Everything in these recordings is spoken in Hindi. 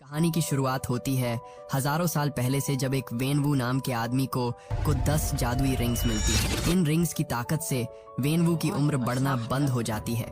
कहानी की शुरुआत होती है हजारों साल पहले से, जब एक वेनवू नाम के आदमी को 10 जादुई रिंग्स मिलती है। इन रिंग्स की ताकत से वेनवू की उम्र बढ़ना बंद हो जाती है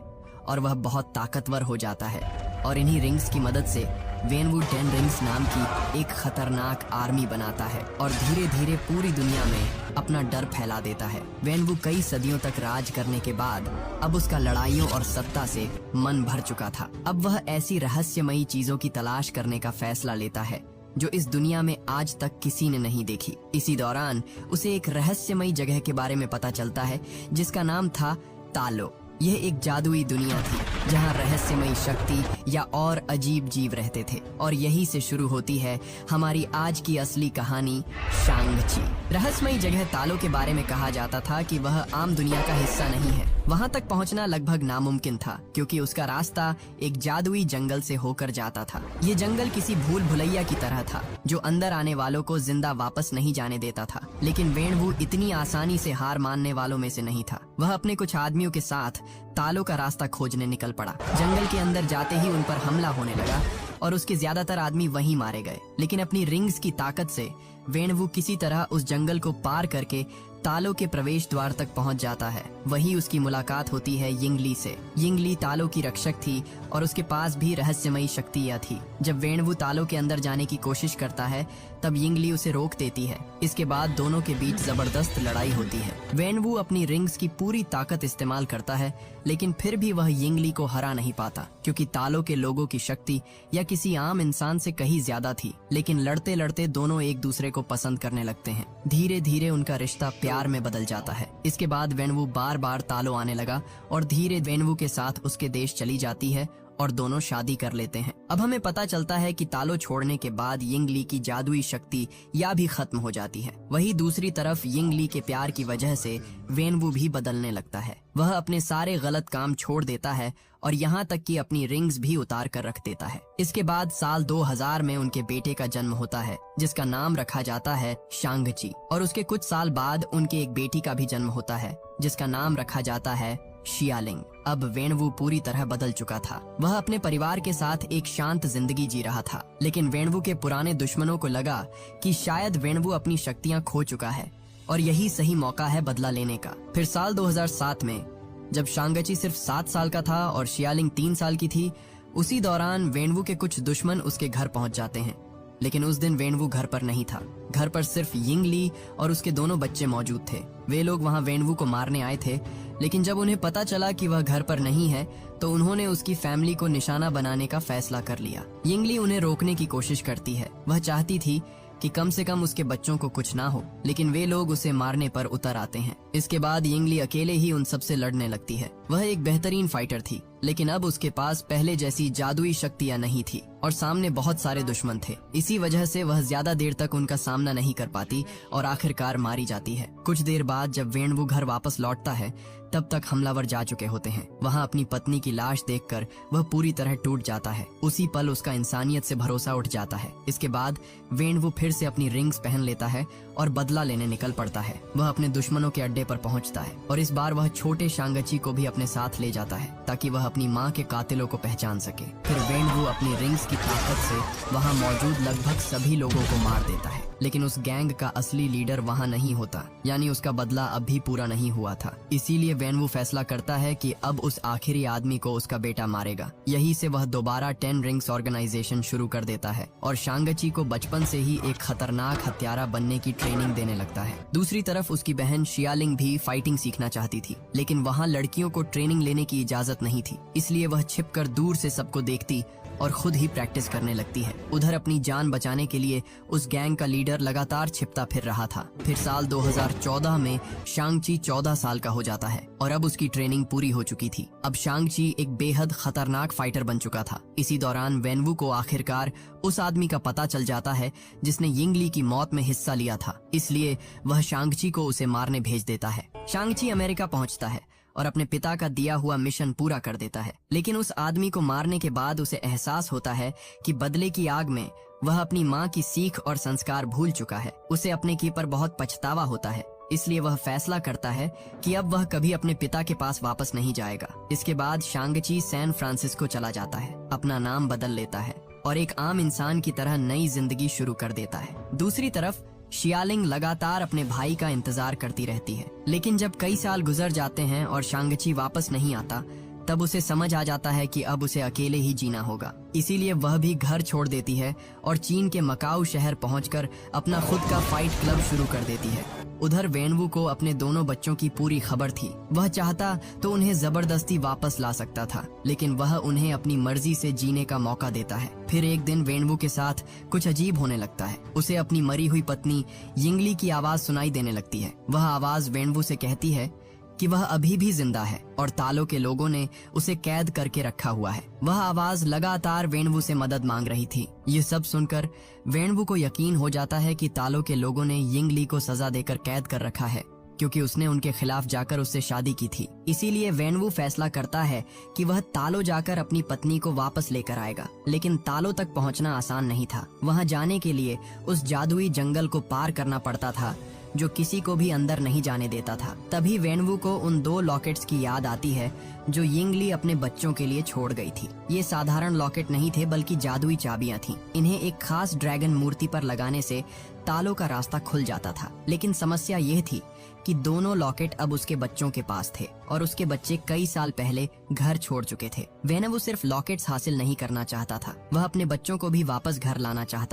और वह बहुत ताकतवर हो जाता है। और इन्हीं रिंग्स की मदद से वेनवू 10 रिंग्स नाम की एक खतरनाक आर्मी बनाता है और धीरे धीरे पूरी दुनिया में अपना डर फैला देता है। वेनवू कई सदियों तक राज करने के बाद अब उसका लड़ाइयों और सत्ता से मन भर चुका था। अब वह ऐसी रहस्यमयी चीजों की तलाश करने का फैसला लेता है जो इस दुनिया में आज तक किसी ने नहीं देखी। इसी दौरान उसे एक रहस्यमयी जगह के बारे में पता चलता है जिसका नाम था तालो। यह एक जादुई दुनिया थी जहां रहस्यमयी शक्ति या और अजीब जीव रहते थे। और यही से शुरू होती है हमारी आज की असली कहानी, शांग-ची। रहस्यमयी जगह तालो के बारे में कहा जाता था कि वह आम दुनिया का हिस्सा नहीं है। वहां तक पहुंचना लगभग नामुमकिन था क्योंकि उसका रास्ता एक जादुई जंगल से होकर जाता था। ये जंगल किसी भूल भुलैया की तरह था जो अंदर आने वालों को जिंदा वापस नहीं जाने देता था। लेकिन वेनवू इतनी आसानी से हार मानने वालों में से नहीं था। वह अपने कुछ आदमियों के साथ तालो का रास्ता खोजने निकल पड़ा। जंगल के अंदर जाते ही उन पर हमला होने लगा और उसके ज्यादातर आदमी वहीं मारे गए। लेकिन अपनी रिंग्स की ताकत से वेनवू किसी तरह उस जंगल को पार करके तालो के प्रवेश द्वार तक पहुंच जाता है। वही उसकी मुलाकात होती है यिंगली से। यिंगली तालो की रक्षक थी और उसके पास भी रहस्यमयी शक्तियां थी। जब वेनवू तालो के अंदर जाने की कोशिश करता है तब यिंगली उसे रोक देती है। इसके बाद दोनों के बीच जबरदस्त लड़ाई होती है। वेनवू अपनी रिंग्स की पूरी ताकत इस्तेमाल करता है लेकिन फिर भी वह यिंगली को हरा नहीं पाता क्योंकि तालो के लोगों की शक्ति या किसी आम इंसान से कहीं ज्यादा थी। लेकिन लड़ते लड़ते दोनों एक दूसरे को पसंद करने लगते हैं। धीरे धीरे उनका रिश्ता प्यार में बदल जाता है। इसके बाद वेनवू बार बार तालो आने लगा और धीरे वेनवू के साथ उसके देश चली जाती है और दोनों शादी कर लेते हैं। अब हमें पता चलता है कि तालो छोड़ने के बाद यिंगली की जादुई शक्ति या भी खत्म हो जाती है। वही दूसरी तरफ यिंगली के प्यार की वजह से वेनवू भी बदलने लगता है। वह अपने सारे गलत काम छोड़ देता है और यहाँ तक कि अपनी रिंग्स भी उतार कर रख देता है। इसके बाद साल 2000 में उनके बेटे का जन्म होता है जिसका नाम रखा जाता है शांग-ची। और उसके कुछ साल बाद उनके एक बेटी का भी जन्म होता है जिसका नाम रखा जाता है शियालिंग। अब वेनवू पूरी तरह बदल चुका था। वह अपने परिवार के साथ एक शांत जिंदगी जी रहा था। लेकिन वेनवू के पुराने दुश्मनों को लगा कि शायद वेनवू अपनी शक्तियां खो चुका है और यही सही मौका है बदला लेने का। फिर साल 2007 में जब शांग-ची सिर्फ 7 साल का था और शियालिंग 3 साल की थी, उसी दौरान वेनवू के कुछ दुश्मन उसके घर पहुंच जाते हैं। लेकिन उस दिन वेनवू घर पर नहीं था। घर पर सिर्फ यिंगली और उसके दोनों बच्चे मौजूद थे। वे लोग वहां वेनवू को मारने आए थे। लेकिन जब उन्हें पता चला कि वह घर पर नहीं है तो उन्होंने उसकी फैमिली को निशाना बनाने का फैसला कर लिया। यिंगली उन्हें रोकने की कोशिश करती है। वह चाहती थी कि कम से कम उसके बच्चों को कुछ ना हो, लेकिन वे लोग उसे मारने पर उतर आते हैं। इसके बाद यिंगली अकेले ही उन सबसे लड़ने लगती है। वह एक बेहतरीन फाइटर थी लेकिन अब उसके पास पहले जैसी जादुई शक्तियां नहीं थी और सामने बहुत सारे दुश्मन थे। इसी वजह से वह ज्यादा देर तक उनका सामना नहीं कर पाती और आखिरकार मारी जाती है। कुछ देर बाद जब वेनवू घर वापस लौटता है तब तक हमलावर जा चुके होते हैं। वहां अपनी पत्नी की लाश देखकर वह पूरी तरह टूट जाता है। उसी पल उसका इंसानियत से भरोसा उठ जाता है। इसके बाद वेनवू फिर से अपनी रिंग्स पहन लेता है और बदला लेने निकल पड़ता है। वह अपने दुश्मनों के अड्डे पर पहुंचता है और इस बार वह छोटे शांग-ची को भी अपने साथ ले जाता है ताकि वह अपनी मां के कातिलों को पहचान सके। फिर वेनवू अपनी रिंग्स की ताकत से वहां मौजूद लगभग सभी लोगों को मार देता है। लेकिन उस गैंग का असली लीडर वहां नहीं होता, यानी उसका बदला अब भी पूरा नहीं हुआ था। इसीलिए वेनवू फैसला करता है कि अब उस आखिरी आदमी को उसका बेटा मारेगा। यही से वह दोबारा 10 रिंग्स ऑर्गेनाइजेशन शुरू कर देता है और शांग-ची को बचपन से ही एक खतरनाक हत्यारा बनने की ट्रेनिंग देने लगता है। दूसरी तरफ उसकी बहन शियालिंग भी फाइटिंग सीखना चाहती थी लेकिन वहाँ लड़कियों को ट्रेनिंग लेने की इजाजत नहीं थी। इसलिए वह छिपकर दूर से सबको देखती और खुद ही प्रैक्टिस करने लगती है। उधर अपनी जान बचाने के लिए उस गैंग का लीडर लगातार छिपता फिर रहा था। फिर साल 2014 में शांग-ची 14 साल का हो जाता है और अब उसकी ट्रेनिंग पूरी हो चुकी थी। अब शांग-ची एक बेहद खतरनाक फाइटर बन चुका था। इसी दौरान वेनवू को आखिरकार उस आदमी का पता चल जाता है जिसने यिंगली की मौत में हिस्सा लिया था। इसलिए वह शांग-ची को उसे मारने भेज देता है। शांग-ची अमेरिका पहुंचता है और अपने पिता का दिया हुआ मिशन पूरा कर देता है। लेकिन उस आदमी को मारने के बाद उसे एहसास होता है कि बदले की आग में वह अपनी माँ की सीख और संस्कार भूल चुका है। उसे अपने की पर बहुत पछतावा होता है। इसलिए वह फैसला करता है कि अब वह कभी अपने पिता के पास वापस नहीं जाएगा। इसके बाद शांग-ची सैन फ्रांसिस्को चला जाता है, अपना नाम बदल लेता है और एक आम इंसान की तरह नई जिंदगी शुरू कर देता है। दूसरी तरफ शियालिंग लगातार अपने भाई का इंतजार करती रहती है, लेकिन जब कई साल गुजर जाते हैं और शांगची वापस नहीं आता, तब उसे समझ आ जाता है कि अब उसे अकेले ही जीना होगा। इसीलिए वह भी घर छोड़ देती है और चीन के मकाऊ शहर पहुंचकर अपना खुद का फाइट क्लब शुरू कर देती है। उधर वेनवू को अपने दोनों बच्चों की पूरी खबर थी। वह चाहता तो उन्हें जबरदस्ती वापस ला सकता था, लेकिन वह उन्हें अपनी मर्जी से जीने का मौका देता है। फिर एक दिन वेनवू के साथ कुछ अजीब होने लगता है। उसे अपनी मरी हुई पत्नी यिंगली की आवाज सुनाई देने लगती है। वह आवाज वेनवू से कहती है कि वह अभी भी जिंदा है और तालो के लोगों ने उसे कैद करके रखा हुआ है। वह आवाज लगातार वेनवू से मदद मांग रही थी। ये सब सुनकर वेनवू को यकीन हो जाता है कि तालो के लोगों ने यिंगली को सजा देकर कैद कर रखा है, क्योंकि उसने उनके खिलाफ जाकर उससे शादी की थी। इसीलिए वेनवू फैसला करता है कि वह तालो जाकर अपनी पत्नी को वापस लेकर आएगा। लेकिन तालो तक पहुंचना आसान नहीं था। वहां जाने के लिए उस जादुई जंगल को पार करना पड़ता था, जो किसी को भी अंदर नहीं जाने देता था। तभी वेनवू को उन 2 लॉकेट्स की याद आती है जो यिंगली अपने बच्चों के लिए छोड़ गई थी। ये साधारण लॉकेट नहीं थे, बल्कि जादुई चाबियां थीं। इन्हें एक खास ड्रैगन मूर्ति पर लगाने से तालो का रास्ता खुल जाता था। लेकिन समस्या यह थी कि दोनों लॉकेट अब उसके बच्चों के पास थे और उसके बच्चे कई साल पहले घर छोड़ चुके थे। वेनवू सिर्फ लॉकेट्स हासिल नहीं करना चाहता था, वह अपने बच्चों को भी वापस घर लाना चाहता